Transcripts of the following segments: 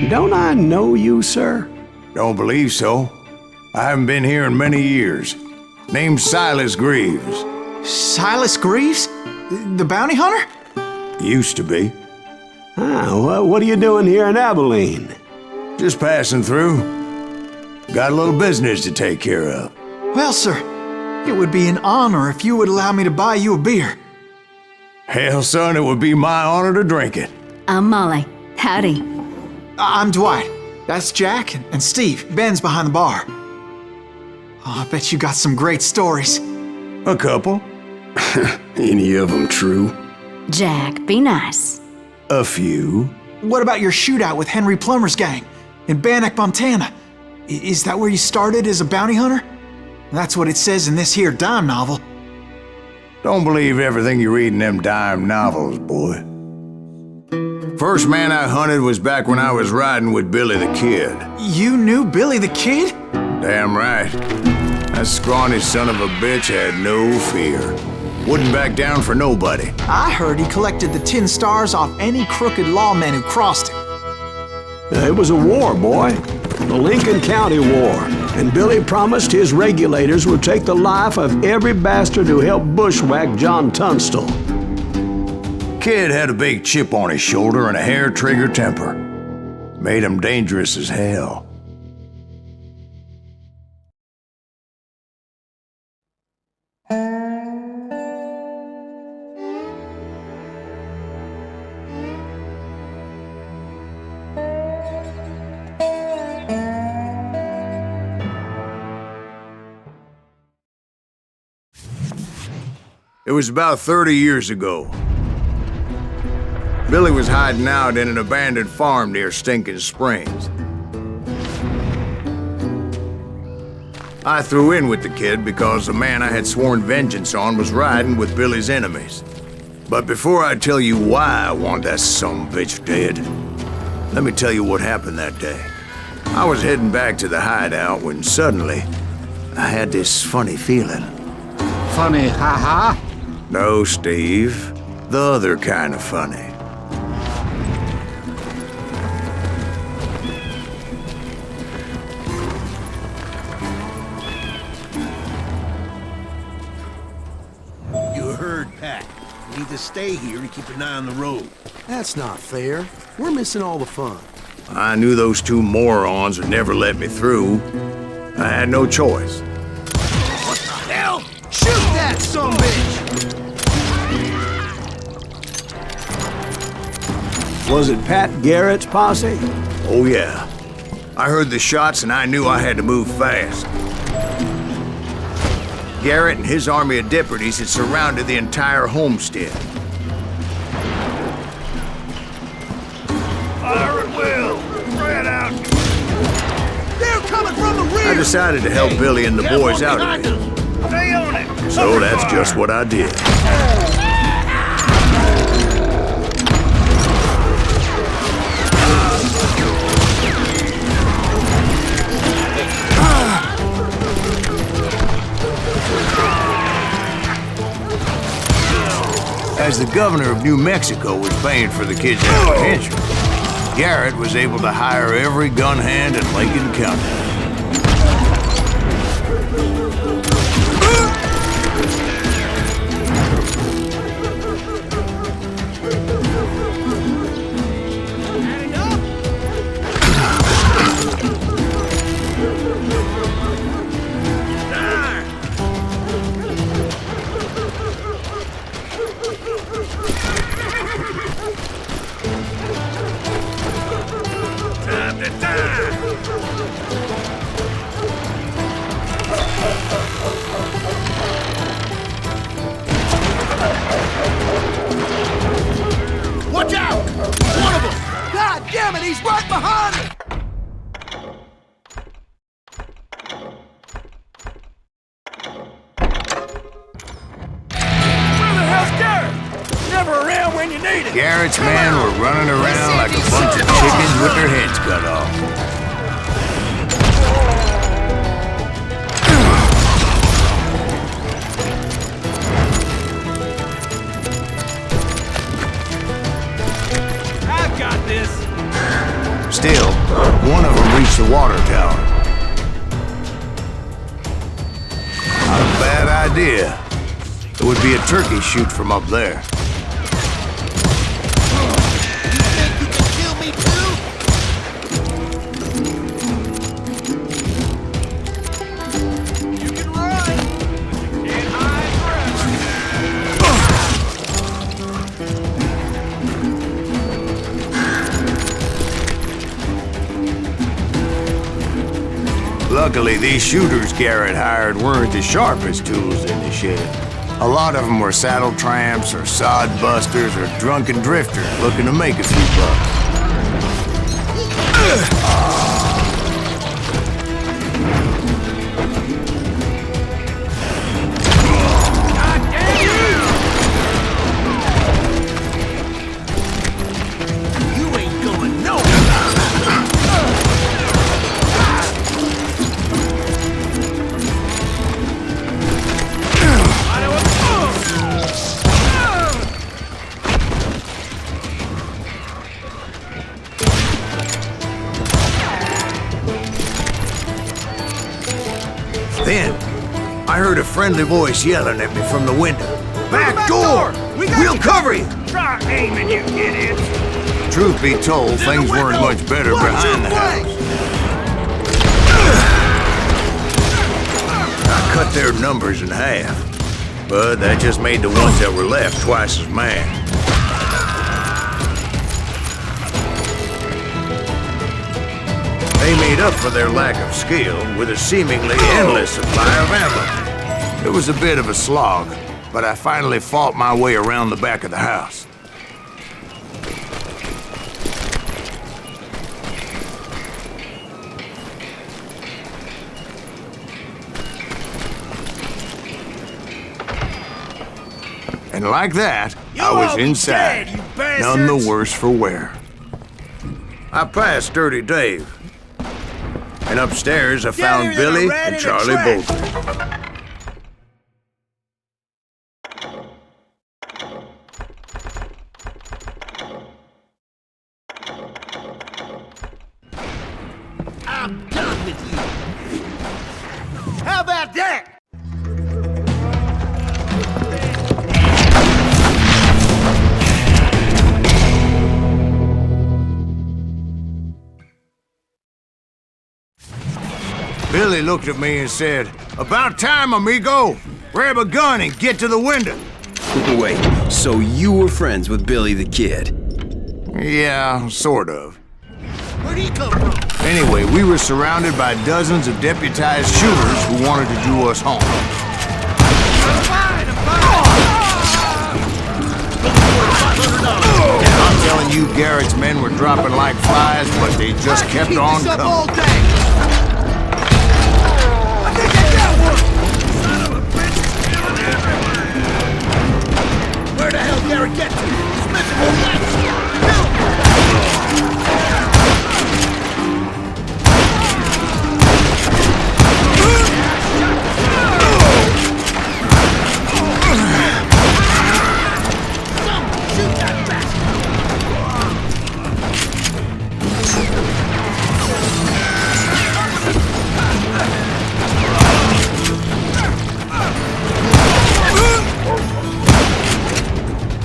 Don't I know you, sir? Don't believe so. I haven't been here in many years. Name's Silas Greaves. Silas Greaves? The bounty hunter? Used to be. What are you doing here in Abilene? Just passing through. Got a little business to take care of. Well, sir, it would be an honor if you would allow me to buy you a beer. Hell, son, it would be my honor to drink it. I'm Molly. Howdy. I'm Dwight. That's Jack and Steve. Ben's behind the bar. Oh, I bet you got some great stories. A couple. Any of them true? Jack, be nice. A few. What about your shootout with Henry Plummer's gang in Bannock, Montana? Is that where you started as a bounty hunter? That's what it says in this here dime novel. Don't believe everything you read in them dime novels, boy. First man I hunted was back when I was riding with Billy the Kid. You knew Billy the Kid? Damn right. That scrawny son of a bitch had no fear. Wouldn't back down for nobody. I heard he collected the 10 stars off any crooked lawmen who crossed him. It was a war, boy. The Lincoln County War. And Billy promised his regulators would take the life of every bastard who helped bushwhack John Tunstall. Kid had a big chip on his shoulder and a hair-trigger temper. Made him dangerous as hell. It was about 30 years ago. Billy was hiding out in an abandoned farm near Stinking Springs. I threw in with the kid because the man I had sworn vengeance on was riding with Billy's enemies. But before I tell you why I want that sumbitch dead, let me tell you what happened that day. I was heading back to the hideout when suddenly I had this funny feeling. Funny, ha-ha? No, Steve. The other kind of funny. You heard Pat. You need to stay here and keep an eye on the road. That's not fair. We're missing all the fun. I knew those two morons would never let me through. I had no choice. What the hell? Shoot that sumbitch! Was it Pat Garrett's posse? Oh yeah. I heard the shots and I knew I had to move fast. Garrett and his army of deputies had surrounded the entire homestead. Fire at will! Spread out! They're coming from the rear! I decided to help Billy and the boys out of it. Stay on it! So that's just what I did. As the governor of New Mexico was paying for the kid's apprehension, Garrett was able to hire every gun hand in Lincoln County. Watch out! One of them! God damn it, he's right behind me! Where the hell's Garrett? Never around when you need it! Garrett's men were running around like a bunch of chickens with their heads cut off. still, one of them reached the water tower. Not a bad idea. It would be a turkey shoot from up there. You can kill me too? You can run! Can't hide forever. Luckily, these shooters Garrett hired weren't the sharpest tools in the shed. A lot of them were saddle tramps or sod busters or drunken drifters looking to make a few bucks. You ain't going nowhere! Then, I heard a friendly voice yelling at me from the window. Back door! We'll cover you! Try aiming, you idiots! Truth be told, things weren't much better behind the house. I cut their numbers in half, but that just made the ones that were left twice as mad. They made up for their lack of skill with a seemingly endless supply of ammo. It was a bit of a slog, but I finally fought my way around the back of the house. And like that, I was inside, none the worse for wear. I passed Dirty Dave, and upstairs I found Billy and Charlie Bolton. I'm done with you! How about that? Billy looked at me and said, "About time, amigo! Grab a gun and get to the window!" Wait, so you were friends with Billy the Kid? Yeah, sort of. Where'd he come from? Anyway, we were surrounded by dozens of deputized shooters who wanted to do us harm. I'm fine! I'm telling you, Garrett's men were dropping like flies, but they just kept on Keep this up coming. all day! I think I got one! Son of a bitch is killing everyone! Where the hell Garrett get to? He's missing one left! Kill him! Shoot that bastard!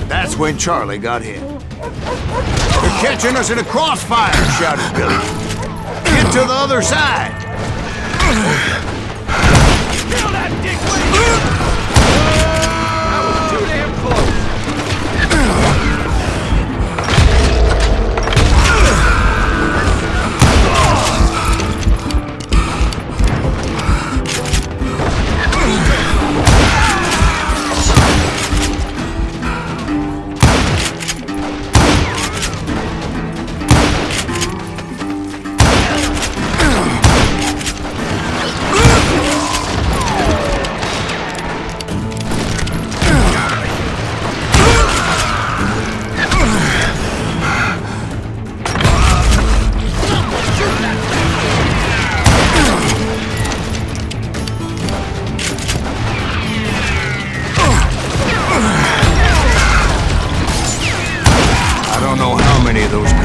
That's when Charlie got hit. "They're catching us in a crossfire!" shouted Billy. "Get to the other side!" Kill that dickwit! That was too damn close!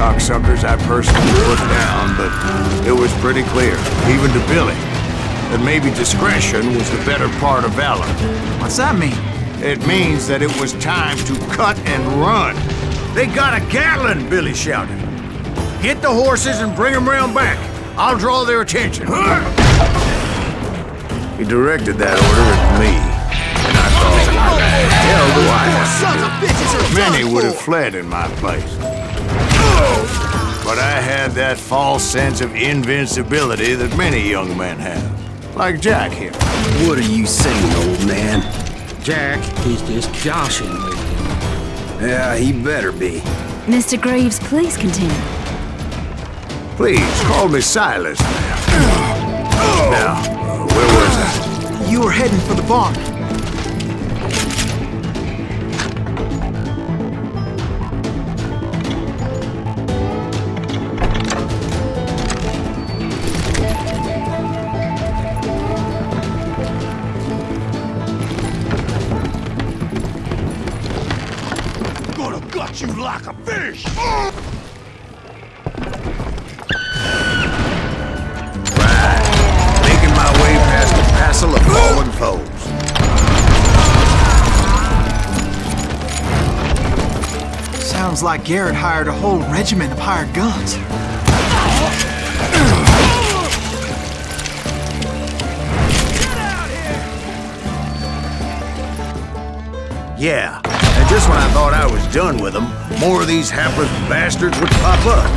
cocksuckers I personally put down, but it was pretty clear, even to Billy, that maybe discretion was the better part of valor. What's that mean? It means that it was time to cut and run. They got a Gatling, Billy shouted. Get the horses and bring them round back. I'll draw their attention. He directed that order at me, and I thought, how the hell do I have to do? Many would have fled in my place. But I had that false sense of invincibility that many young men have. Like Jack here. What are you saying, old man? Jack, he's just joshing with you. Yeah, he better be. Mr. Greaves, please continue. Please, call me Silas now. Now, where was I? You were heading for the barn. Gonna gut you like a fish! Making my way past a passel of fallen foes. Sounds like Garrett hired a whole regiment of hired guns. Yeah, and just when I thought I was done with them, more of these hapless bastards would pop up.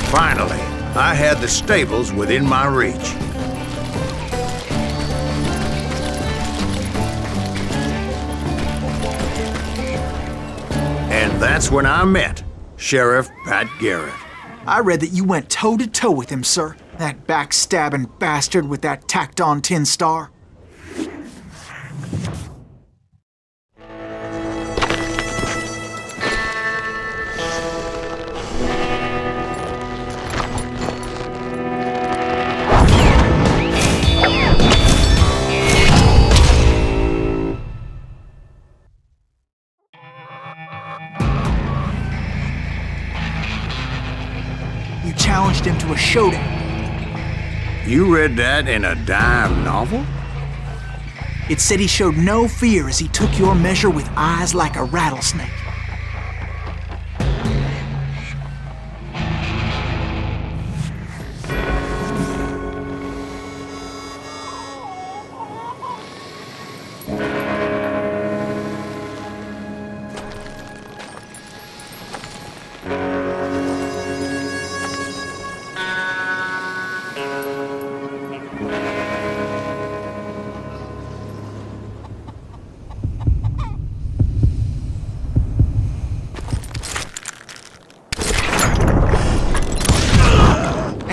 Finally, I had the stables within my reach. And that's when I met Sheriff Pat Garrett. I read that you went toe-to-toe with him, sir. That backstabbing bastard with that tacked-on tin star. You challenged him to a showdown. You read that in a dime novel? It said he showed no fear as he took your measure with eyes like a rattlesnake.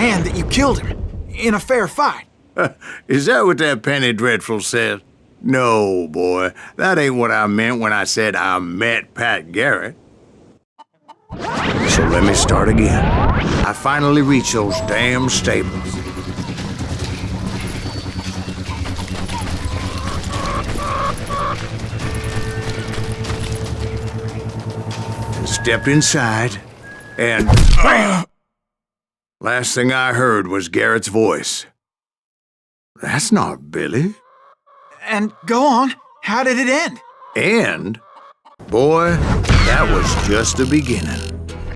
And that you killed him in a fair fight. Is that what that Penny Dreadful said? No, boy. That ain't what I meant when I said I met Pat Garrett. So let me start again. I finally reached those damn stables. And stepped inside, and BAM! Last thing I heard was Garrett's voice. That's not Billy. And go on, how did it end? And, boy, that was just the beginning.